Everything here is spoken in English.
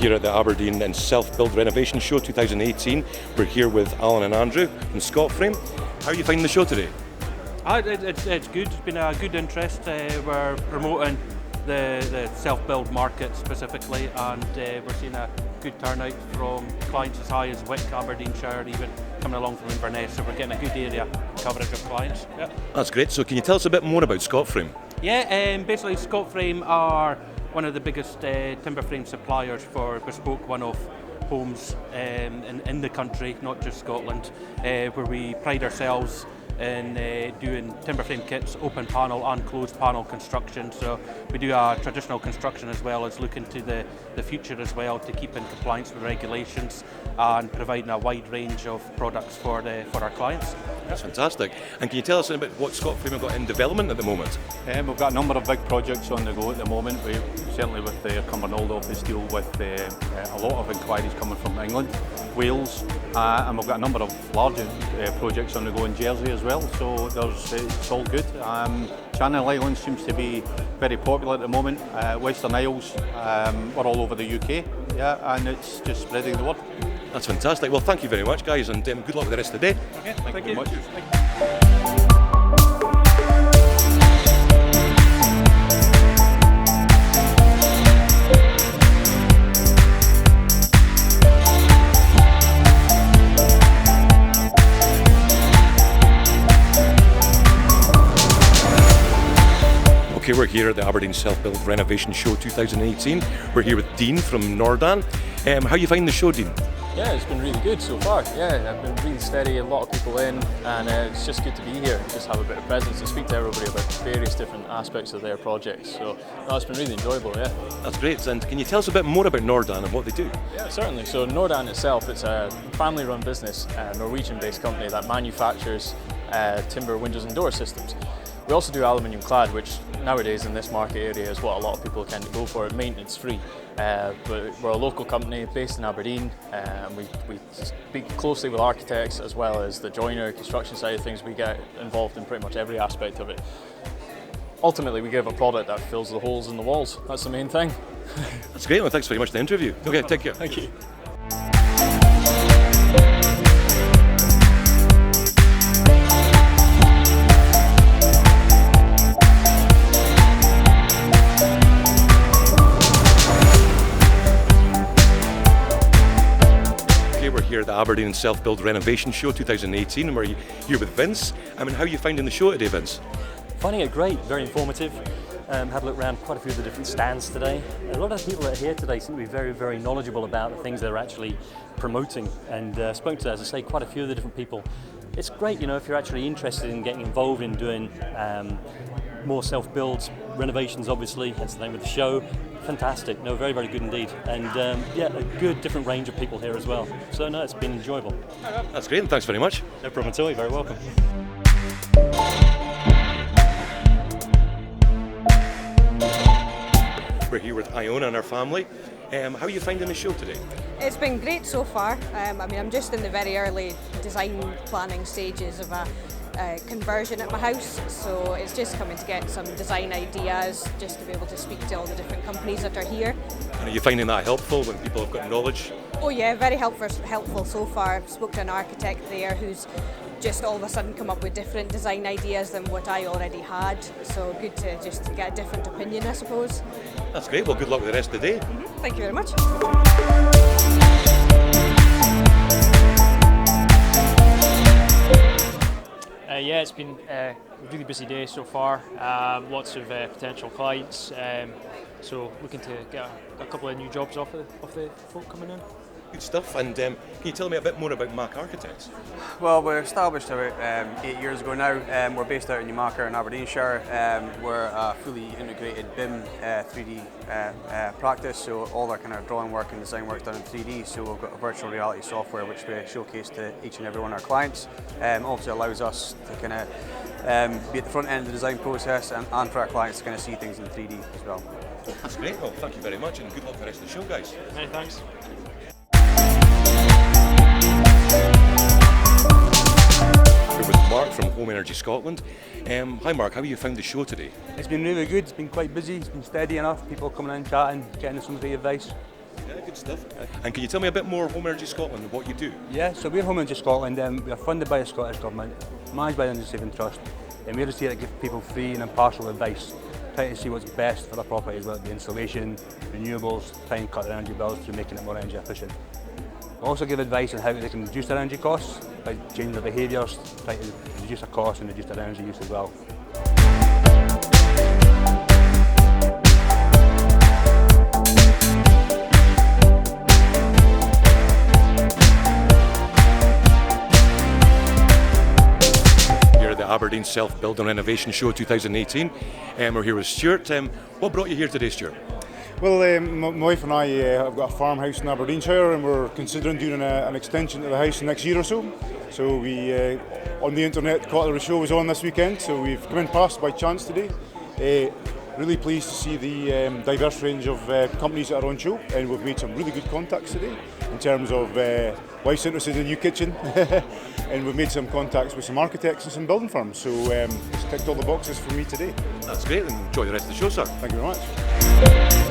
here at the Aberdeen and Self-Build Renovation Show 2018. We're here with Alan and Andrew from ScotFrame. How are you finding the show today? It's good. It's been a good interest. We're promoting the self-build market specifically, and we're seeing a good turnout from clients as high as Wick, Aberdeenshire, even coming along from Inverness. So we're getting a good area coverage of clients. Yeah. That's great. So can you tell us a bit more about ScotFrame? Yeah, basically ScotFrame are one of the biggest timber frame suppliers for bespoke one-off homes in the country, not just Scotland, where we pride ourselves in doing timber frame kits, open panel and closed panel construction. So we do our traditional construction as well as look into the future as well to keep in compliance with regulations and providing a wide range of products for our clients. That's fantastic. And can you tell us a bit what ScotFrame have got in development at the moment? We've got a number of big projects on the go at the moment. We certainly with the Cumbernauld office deal with a lot of inquiries coming from England, Wales, and we've got a number of larger projects on the go in Jersey as well. So it's all good. Channel Islands seems to be very popular at the moment. Western Isles, we're all over the UK, yeah, and it's just spreading the word. That's fantastic. Well, thank you very much, guys, and good luck with the rest of the day. Okay, thank Very you. much. Okay, we're here at the Aberdeen Self-Build Renovation Show 2018. We're here with Dean from Nordan. How are you finding the show, Dean? Yeah, it's been really good so far. Yeah, I've been really steady, a lot of people in, and it's just good to be here, just have a bit of presence and speak to everybody about various different aspects of their projects. So, no, it's been really enjoyable, yeah. That's great. And can you tell us a bit more about Nordan and what they do? Yeah, certainly. So Nordan itself, it's a family-run business, a Norwegian-based company that manufactures timber windows and door systems. We also do aluminium clad, which nowadays in this market area is what a lot of people tend to go for, maintenance free. But we're a local company based in Aberdeen, and we speak closely with architects as well as the joiner, construction side of things. We get involved in pretty much every aspect of it. Ultimately, we give a product that fills the holes in the walls. That's the main thing. That's great. Well, thanks very much for the interview. Okay, take care. Thank you. We're here at the Aberdeen Self-Build Renovation Show 2018 and we're here with Vince. How are you finding the show today, Vince? Finding it great, very informative. Had a look around quite a few of the different stands today. A lot of the people that are here today seem to be very, very knowledgeable about the things they're actually promoting, and spoke to, as I say, quite a few of the different people. It's great, you know, if you're actually interested in getting involved in doing more self-builds, renovations obviously, hence the name of the show. Fantastic, no, very, very good indeed. And yeah, a good different range of people here as well. So no, it's been enjoyable. That's great, and thanks very much. No problem at all, you're very welcome. We're here with Iona and her family. How are you finding the show today? It's been great so far. I'm just in the very early design planning stages of a conversion at my house, so it's just coming to get some design ideas, just to be able to speak to all the different companies that are here. And are you finding that helpful when people have got knowledge? Oh yeah, very helpful so far. I've spoke to an architect there who's just all of a sudden come up with different design ideas than what I already had, so good to just get a different opinion, I suppose. That's great. Well, good luck with the rest of the day. Thank you very much. Yeah, it's been a really busy day so far. Lots of potential clients. So looking to get a couple of new jobs off the folk coming in. Good stuff. And can you tell me a bit more about Mac Architects? Well, we're established about 8 years ago now. We're based out in Newmarket in Aberdeenshire. We're a fully integrated BIM 3D practice, so all our kind of drawing work and design work is done in 3D. So we've got a virtual reality software which we showcase to each and every one of our clients. Obviously allows us to kind of be at the front end of the design process and for our clients to kind of see things in 3D as well. That's great. Well, thank you very much, and good luck for the rest of the show, guys. Many thanks. We're with Mark from Home Energy Scotland. Hi Mark, how have you found the show today? It's been really good, it's been quite busy, it's been steady enough, people coming in, chatting, getting some great advice. Yeah, good stuff. And can you tell me a bit more Home Energy Scotland and what you do? Yeah, so we're Home Energy Scotland. We are funded by the Scottish Government, managed by the Energy Saving Trust, and we're just here to give people free and impartial advice, trying to see what's best for their properties, whether it be insulation, renewables, trying to cut their energy bills through making it more energy efficient. We also give advice on how they can reduce their energy costs by changing their behaviours, trying to reduce their costs and reduce their energy use as well. Aberdeen Self-Build and Renovation Show 2018. We're here with Stuart. What brought you here today, Stuart? Well, my wife and I have got a farmhouse in Aberdeenshire, and we're considering doing an extension to the house next year or so. So we, on the internet, caught the show was on this weekend, so we've come in past by chance today. Really pleased to see the diverse range of companies that are on show, and we've made some really good contacts today in terms of wife's interested in a new kitchen, and we've made some contacts with some architects and some building firms. So it's ticked all the boxes for me today. That's great, and enjoy the rest of the show, sir. Thank you very much.